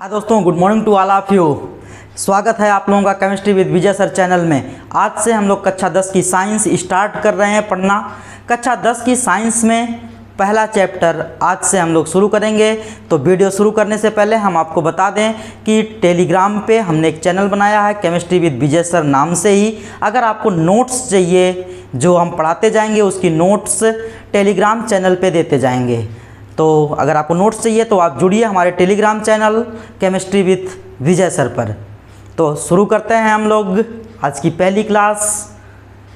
हाँ दोस्तों, good morning to all of you. स्वागत है आप लोगों का chemistry with Vijay sir channel में। आज से हम लोग कक्षा 10 की साइंस स्टार्ट कर रहे हैं पढ़ना। कक्षा 10 की साइंस में पहला चैप्टर आज से हम लोग शुरू करेंगे। तो वीडियो शुरू करने से पहले हम आपको बता दें कि टेलीग्राम पे हमने एक चैनल बनाया है केमिस्ट्री विद विजय सर नाम से ही। अगर आपको नोट्स चाहिए जो हम पढ़ाते जाएंगे उसकी नोट्स टेलीग्राम चैनल पे देते जाएंगे। तो अगर आपको नोट्स चाहिए तो आप जुड़िए हमारे Telegram channel chemistry with Vijay sir पर। तो शुरू करते हैं हम लोग आज की पहली क्लास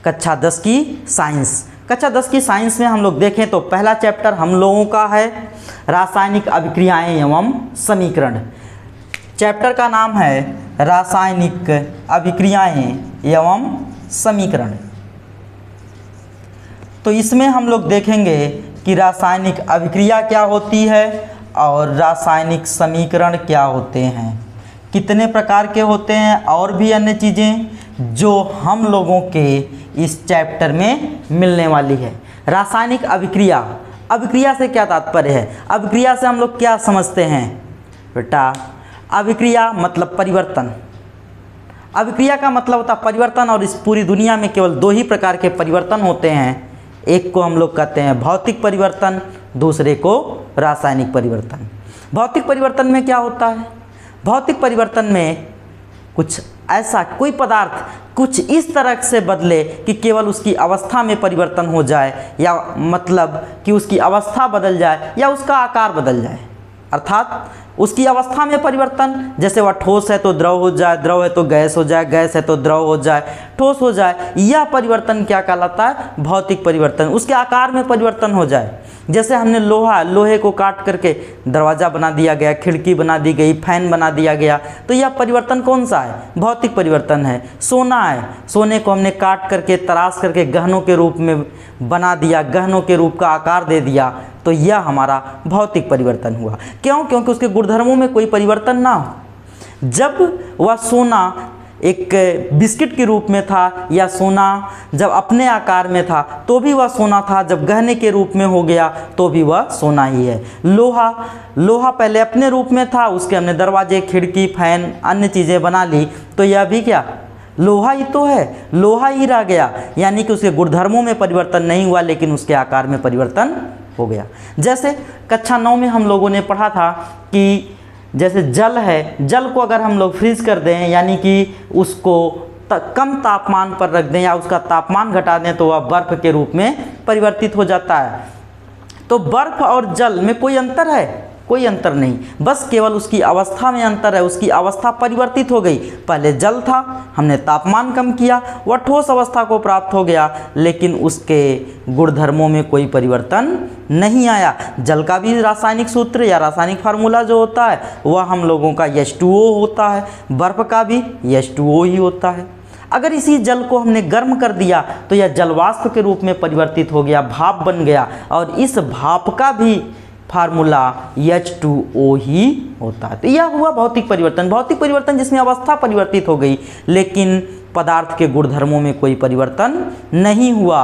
कक्षा 10 की साइंस। कक्षा 10 की साइंस में हम लोग देखें तो पहला चैप्टर हम लोगों का है रासायनिक अभिक्रियाएं एवं समीकरण। चैप्टर का नाम है रासायनिक अभिक्रियाएं एवं समीकरण। तो इसमें हम लोग देखेंगे कि रासायनिक अभिक्रिया क्या होती है और रासायनिक समीकरण क्या होते हैं, कितने प्रकार के होते हैं और भी अन्य चीज़ें जो हम लोगों के इस चैप्टर में मिलने वाली है। रासायनिक अभिक्रिया, अभिक्रिया से क्या तात्पर्य है, अभिक्रिया से हम लोग क्या समझते हैं बेटा? अभिक्रिया मतलब परिवर्तन। अभिक्रिया का मतलब होता है परिवर्तन और इस पूरी दुनिया में केवल दो ही प्रकार के परिवर्तन होते हैं। एक को हम लोग कहते हैं भौतिक परिवर्तन, दूसरे को रासायनिक परिवर्तन। भौतिक परिवर्तन में क्या होता है? भौतिक परिवर्तन में कुछ ऐसा कोई पदार्थ कुछ इस तरह से बदले कि केवल उसकी अवस्था में परिवर्तन हो जाए, या मतलब कि उसकी अवस्था बदल जाए या उसका आकार बदल जाए। अर्थात उसकी अवस्था में परिवर्तन, जैसे वह ठोस है तो द्रव हो जाए, द्रव है तो गैस हो जाए, गैस है तो द्रव हो जाए, ठोस हो जाए, यह परिवर्तन क्या कहलाता है? भौतिक परिवर्तन। उसके आकार में परिवर्तन हो जाए, जैसे हमने लोहे को काट करके दरवाज़ा बना दिया गया, खिड़की बना दी गई, फैन बना दिया गया, तो यह परिवर्तन कौन सा है? भौतिक परिवर्तन है। सोना है, सोने को हमने काट करके तराश करके गहनों के रूप में बना दिया, गहनों के रूप का आकार दे दिया, तो यह हमारा भौतिक परिवर्तन हुआ। क्यों? क्योंकि उसके गुणधर्मों में कोई परिवर्तन ना हो। जब वह सोना एक बिस्किट के रूप में था या सोना जब अपने आकार में था तो भी वह सोना था, जब गहने के रूप में हो गया तो भी वह सोना ही है। लोहा पहले अपने रूप में था, उसके हमने दरवाजे, खिड़की, फैन, अन्य चीज़ें बना ली, तो यह भी क्या लोहा ही तो है, लोहा ही रह गया। यानी कि उसके गुणधर्मों में परिवर्तन नहीं हुआ लेकिन उसके आकार में परिवर्तन हो गया। जैसे कक्षा 9 में हम लोगों ने पढ़ा था कि जैसे जल है, जल को अगर हम लोग फ्रीज कर दें यानी कि उसको कम तापमान पर रख दें या उसका तापमान घटा दें तो वह बर्फ़ के रूप में परिवर्तित हो जाता है। तो बर्फ़ और जल में कोई अंतर है? कोई अंतर नहीं, बस केवल उसकी अवस्था में अंतर है। उसकी अवस्था परिवर्तित हो गई। पहले जल था, हमने तापमान कम किया, वह ठोस अवस्था को प्राप्त हो गया, लेकिन उसके गुणधर्मों में कोई परिवर्तन नहीं आया। जल का भी रासायनिक सूत्र या रासायनिक फार्मूला जो होता है वह हम लोगों का H2O होता है, बर्फ़ का भी H2O ही होता है। अगर इसी जल को हमने गर्म कर दिया तो यह जलवाष्प के रूप में परिवर्तित हो गया, भाप बन गया, और इस भाप का भी फार्मूला H2O ही होता है। तो यह हुआ भौतिक परिवर्तन। भौतिक परिवर्तन जिसमें अवस्था परिवर्तित हो गई लेकिन पदार्थ के गुणधर्मों में कोई परिवर्तन नहीं हुआ।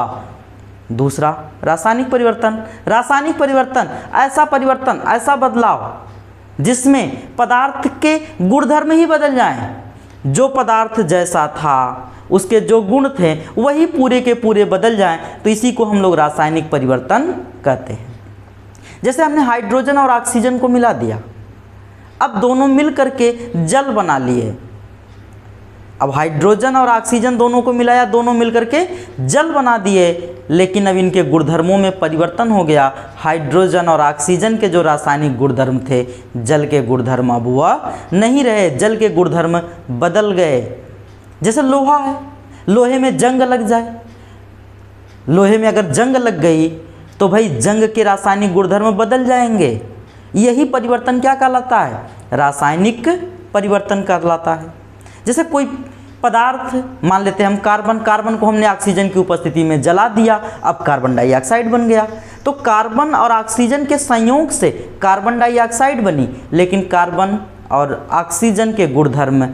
दूसरा रासायनिक परिवर्तन। रासायनिक परिवर्तन ऐसा बदलाव जिसमें पदार्थ के गुणधर्म ही बदल जाएं। जो पदार्थ जैसा था उसके जो गुण थे वही पूरे के पूरे बदल जाएं, तो इसी को हम लोग रासायनिक परिवर्तन कहते हैं। जैसे हमने हाइड्रोजन और ऑक्सीजन को मिला दिया, अब दोनों मिल करके जल बना लिए। अब हाइड्रोजन और ऑक्सीजन दोनों को मिलाया, दोनों मिल करके जल बना दिए, लेकिन अब इनके गुणधर्मों में परिवर्तन हो गया। हाइड्रोजन और ऑक्सीजन के जो रासायनिक गुणधर्म थे जल के गुणधर्म अब वह नहीं रहे, जल के गुणधर्म बदल गए। जैसे लोहा है, लोहे में जंग लग जाए, लोहे में अगर जंग लग गई तो भाई जंग के रासायनिक गुणधर्म बदल जाएंगे। यही परिवर्तन क्या कहलाता है? रासायनिक परिवर्तन कहलाता है। जैसे कोई पदार्थ मान लेते हैं हम कार्बन को हमने ऑक्सीजन की उपस्थिति में जला दिया, अब कार्बन डाइऑक्साइड बन गया। तो कार्बन और ऑक्सीजन के संयोग से कार्बन डाइऑक्साइड बनी, लेकिन कार्बन और ऑक्सीजन के गुणधर्म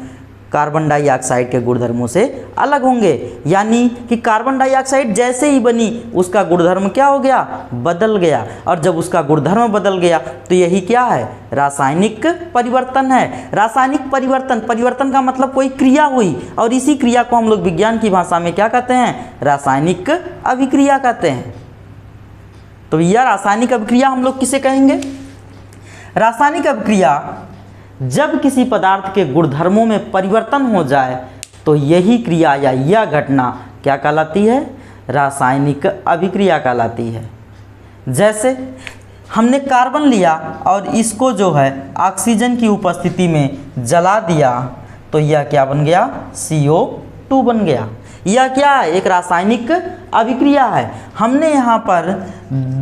कार्बन डाइऑक्साइड के गुणधर्मों से अलग होंगे। यानी कि कार्बन डाइऑक्साइड जैसे ही बनी उसका गुणधर्म क्या हो गया, बदल गया। और जब उसका गुणधर्म बदल गया तो यही क्या है, रासायनिक परिवर्तन है। रासायनिक परिवर्तन, परिवर्तन का मतलब कोई क्रिया हुई, और इसी क्रिया को हम लोग विज्ञान की भाषा में क्या कहते हैं, रासायनिक अभिक्रिया कहते हैं। तो यह रासायनिक अभिक्रिया हम लोग किसे कहेंगे, रासायनिक अभिक्रिया जब किसी पदार्थ के गुणधर्मों में परिवर्तन हो जाए तो यही क्रिया या यह घटना क्या कहलाती है, रासायनिक अभिक्रिया कहलाती है। जैसे हमने कार्बन लिया और इसको जो है ऑक्सीजन की उपस्थिति में जला दिया तो यह क्या बन गया, CO2 बन गया। यह क्या है, एक रासायनिक अभिक्रिया है। हमने यहाँ पर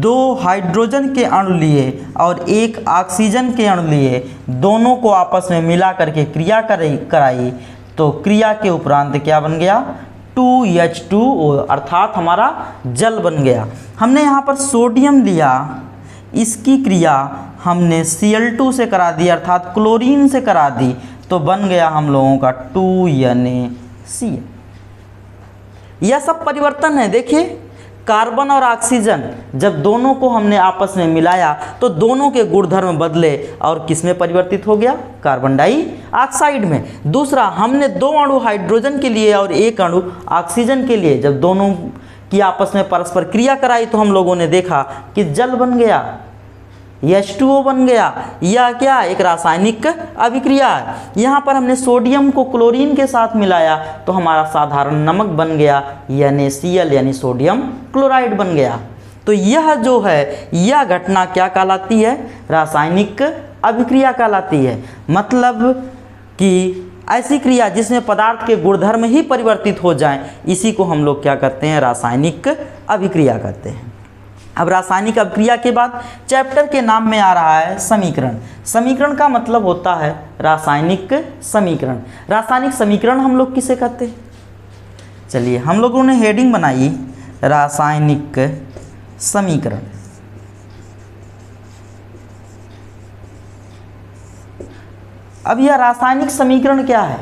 2 हाइड्रोजन के अणु लिए और 1 ऑक्सीजन के अणु लिए, दोनों को आपस में मिला करके क्रिया कराई तो क्रिया के उपरांत क्या बन गया, 2H2O अर्थात हमारा जल बन गया। हमने यहाँ पर सोडियम लिया, इसकी क्रिया हमने Cl2 से करा दी अर्थात क्लोरीन से करा दी तो बन गया हम लोगों का 2NaCl। यह सब परिवर्तन है। देखिए कार्बन और ऑक्सीजन जब दोनों को हमने आपस में मिलाया तो दोनों के गुणधर्म बदले और किस में परिवर्तित हो गया, कार्बन डाइऑक्साइड में। दूसरा, हमने 2 अणु हाइड्रोजन के लिए और 1 अणु ऑक्सीजन के लिए जब दोनों की आपस में परस्पर क्रिया कराई तो हम लोगों ने देखा कि जल बन गया, H2O बन गया। यह क्या, एक रासायनिक अभिक्रिया है। यहाँ पर हमने सोडियम को क्लोरीन के साथ मिलाया तो हमारा साधारण नमक बन गया NaCl यानी सोडियम क्लोराइड बन गया। तो यह जो है यह घटना क्या कहलाती है, रासायनिक अभिक्रिया कहलाती है। मतलब कि ऐसी क्रिया जिसमें पदार्थ के गुणधर्म ही परिवर्तित हो जाएं, इसी को हम लोग क्या कहते हैं, रासायनिक अभिक्रिया कहते हैं। अब रासायनिक अभिक्रिया के बाद चैप्टर के नाम में आ रहा है समीकरण। समीकरण का मतलब होता है रासायनिक समीकरण। रासायनिक समीकरण हम लोग किसे कहते हैं, चलिए हम लोगों ने हेडिंग बनाई रासायनिक समीकरण। अब यह रासायनिक समीकरण क्या है,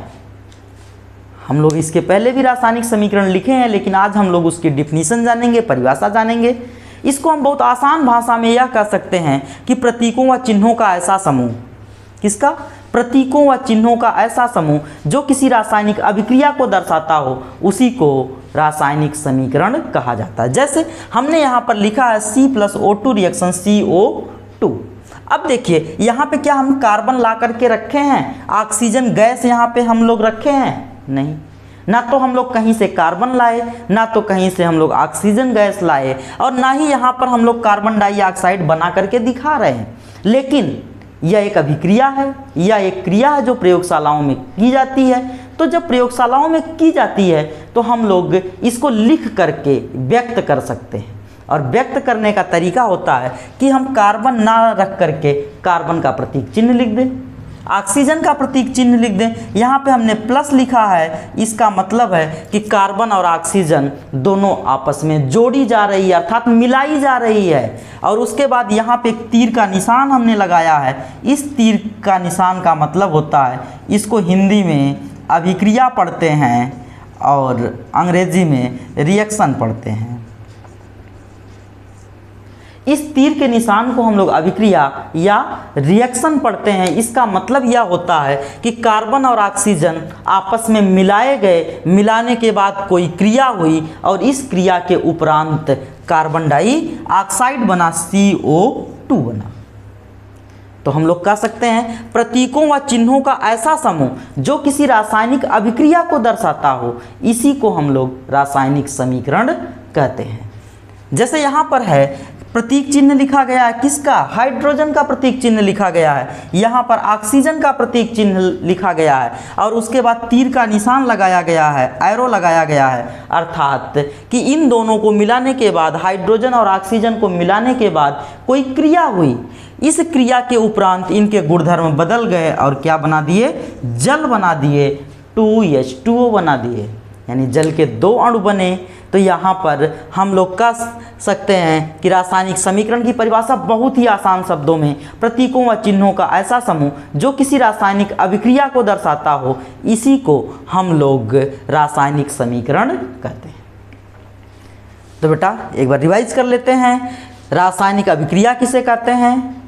हम लोग इसके पहले भी रासायनिक समीकरण लिखे हैं लेकिन आज हम लोग उसकी डिफिनीशन जानेंगे, परिभाषा जानेंगे। इसको हम बहुत आसान भाषा में यह कह सकते हैं कि प्रतीकों व चिन्हों का ऐसा समूह, किसका, प्रतीकों व चिन्हों का ऐसा समूह जो किसी रासायनिक अभिक्रिया को दर्शाता हो, उसी को रासायनिक समीकरण कहा जाता है। जैसे हमने यहाँ पर लिखा है C+O2 रिएक्शन CO2। अब देखिए यहाँ पे क्या हम कार्बन ला करके रखे हैं, ऑक्सीजन गैस यहाँ पे हम लोग रखे हैं, नहीं, ना तो हम लोग कहीं से कार्बन लाए, ना तो कहीं से हम लोग ऑक्सीजन गैस लाए, और ना ही यहाँ पर हम लोग कार्बन डाइऑक्साइड बना करके दिखा रहे हैं। लेकिन यह एक अभिक्रिया है, यह एक क्रिया है जो प्रयोगशालाओं में की जाती है। तो जब प्रयोगशालाओं में की जाती है तो हम लोग इसको लिख करके व्यक्त कर सकते हैं, और व्यक्त करने का तरीका होता है कि हम कार्बन ना रख करके कार्बन का प्रतीक चिन्ह लिख दें, ऑक्सीजन का प्रतीक चिन्ह लिख दें। यहाँ पे हमने प्लस लिखा है, इसका मतलब है कि कार्बन और ऑक्सीजन दोनों आपस में जोड़ी जा रही है अर्थात मिलाई जा रही है। और उसके बाद यहाँ पे एक तीर का निशान हमने लगाया है। इस तीर का निशान का मतलब होता है, इसको हिंदी में अभिक्रिया पढ़ते हैं और अंग्रेजी में रिएक्शन पढ़ते हैं। इस तीर के निशान को हम लोग अभिक्रिया या रिएक्शन पढ़ते हैं। इसका मतलब यह होता है कि कार्बन और ऑक्सीजन आपस में मिलाए गए, मिलाने के बाद कोई क्रिया हुई और इस क्रिया के उपरांत कार्बन डाइऑक्साइड बना, CO2 बना। तो हम लोग कह सकते हैं प्रतीकों व चिन्हों का ऐसा समूह जो किसी रासायनिक अभिक्रिया को दर्शाता हो, इसी को हम लोग रासायनिक समीकरण कहते हैं। जैसे यहाँ पर है प्रतीक चिन्ह लिखा गया है, किसका, हाइड्रोजन का प्रतीक चिन्ह लिखा गया है, यहाँ पर ऑक्सीजन का प्रतीक चिन्ह लिखा गया है, और उसके बाद तीर का निशान लगाया गया है, एरो लगाया गया है, अर्थात कि इन दोनों को मिलाने के बाद, हाइड्रोजन और ऑक्सीजन को मिलाने के बाद कोई क्रिया हुई। इस क्रिया के उपरांत इनके गुणधर्म बदल गए और क्या बना दिए, जल बना दिए, 2H2O बना दिए। यानी जल के 2 अणु बने, तो यहाँ पर हम लोग कह सकते हैं कि रासायनिक समीकरण की परिभाषा बहुत ही आसान शब्दों में प्रतीकों व चिन्हों का ऐसा समूह जो किसी रासायनिक अभिक्रिया को दर्शाता हो, इसी को हम लोग रासायनिक समीकरण कहते हैं। तो बेटा एक बार रिवाइज कर लेते हैं, रासायनिक अभिक्रिया किसे कहते हैं?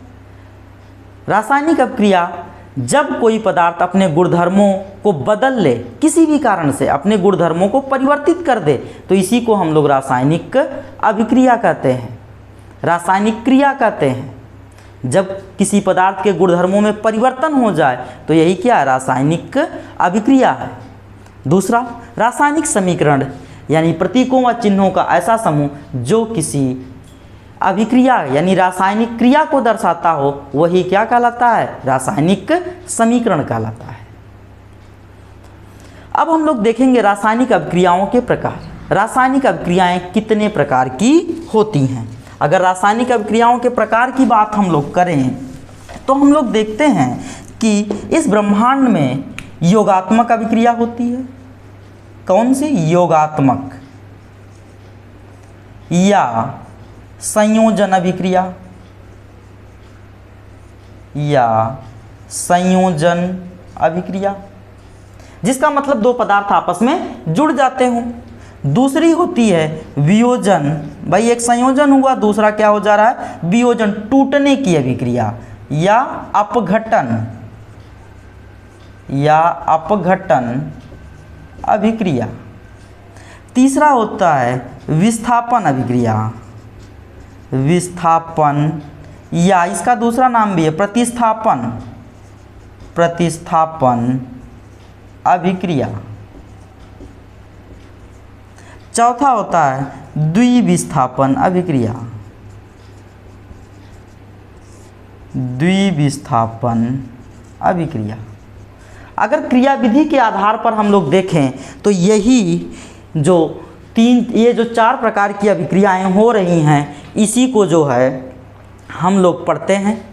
रासायनिक अभिक्रिया जब कोई पदार्थ अपने गुणधर्मों को बदल ले, किसी भी कारण से अपने गुणधर्मों को परिवर्तित कर दे, तो इसी को हम लोग रासायनिक अभिक्रिया कहते हैं, रासायनिक क्रिया कहते हैं। जब किसी पदार्थ के गुणधर्मों में परिवर्तन हो जाए तो यही क्या है? रासायनिक अभिक्रिया है। दूसरा, रासायनिक समीकरण यानी प्रतीकों व चिन्हों का ऐसा समूह जो किसी अभिक्रिया यानी रासायनिक क्रिया को दर्शाता हो, वही क्या कहलाता है? रासायनिक समीकरण कहलाता है। अब हम लोग देखेंगे रासायनिक अभिक्रियाओं के प्रकार। रासायनिक अभिक्रियाएं कितने प्रकार की होती हैं? अगर रासायनिक अभिक्रियाओं के प्रकार की बात हम लोग करें तो हम लोग देखते हैं कि इस ब्रह्मांड में योगात्मक अभिक्रिया होती है। कौन सी? योगात्मक या संयोजन अभिक्रिया या संयोजन अभिक्रिया, जिसका मतलब 2 पदार्थ आपस में जुड़ जाते हों। दूसरी होती है वियोजन। भाई एक संयोजन हुआ, दूसरा क्या हो जा रहा है? वियोजन, टूटने की अभिक्रिया या अपघटन अभिक्रिया। तीसरा होता है विस्थापन अभिक्रिया, विस्थापन या इसका दूसरा नाम भी है प्रतिस्थापन अभिक्रिया। चौथा होता है द्विविस्थापन अभिक्रिया, अगर क्रिया विधि के आधार पर हम लोग देखें तो यही ये जो 4 प्रकार की अभिक्रियाएं हो रही हैं, इसी को जो है हम लोग पढ़ते हैं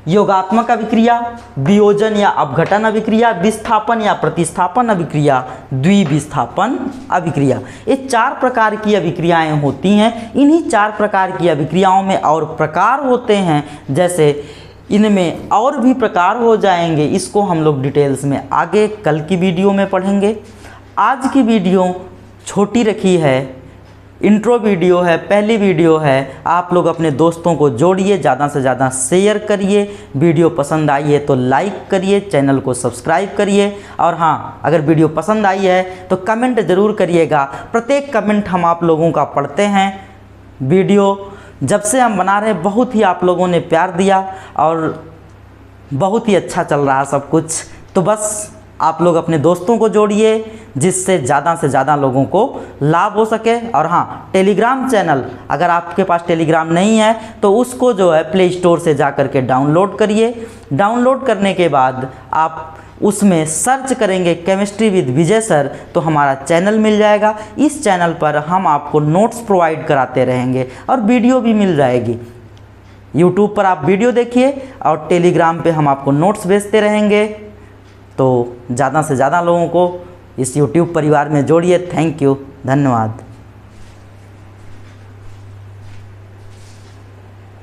योगात्मक अभिक्रिया, वियोजन या अपघटन अभिक्रिया, विस्थापन या प्रतिस्थापन अभिक्रिया, द्विविस्थापन अभिक्रिया। ये 4 प्रकार की अभिक्रियाएं होती हैं। इन्हीं 4 प्रकार की अभिक्रियाओं में और प्रकार होते हैं, जैसे इनमें और भी प्रकार हो जाएंगे, इसको हम लोग डिटेल्स में आगे कल की वीडियो में पढ़ेंगे। आज की वीडियो छोटी रखी है, इंट्रो वीडियो है, पहली वीडियो है। आप लोग अपने दोस्तों को जोड़िए, ज़्यादा से ज़्यादा शेयर करिए, वीडियो पसंद आई है तो लाइक करिए, चैनल को सब्सक्राइब करिए, और हाँ, अगर वीडियो पसंद आई है तो कमेंट ज़रूर करिएगा। प्रत्येक कमेंट हम आप लोगों का पढ़ते हैं। वीडियो जब से हम बना रहे हैं बहुत ही आप लोगों ने प्यार दिया और बहुत ही अच्छा चल रहा सब कुछ। तो बस आप लोग अपने दोस्तों को जोड़िए, जिससे ज़्यादा से ज़्यादा लोगों को लाभ हो सके। और हाँ, टेलीग्राम चैनल, अगर आपके पास टेलीग्राम नहीं है तो उसको जो है प्ले स्टोर से जा कर के डाउनलोड करिए। डाउनलोड करने के बाद आप उसमें सर्च करेंगे केमिस्ट्री विद विजय सर, तो हमारा चैनल मिल जाएगा। इस चैनल पर हम आपको नोट्स प्रोवाइड कराते रहेंगे और वीडियो भी मिल जाएगी। यूट्यूब पर आप वीडियो देखिए और टेलीग्राम पे हम आपको नोट्स भेजते रहेंगे। तो ज़्यादा से ज़्यादा लोगों को इस YouTube परिवार में जोड़िए। थैंक यू, धन्यवाद।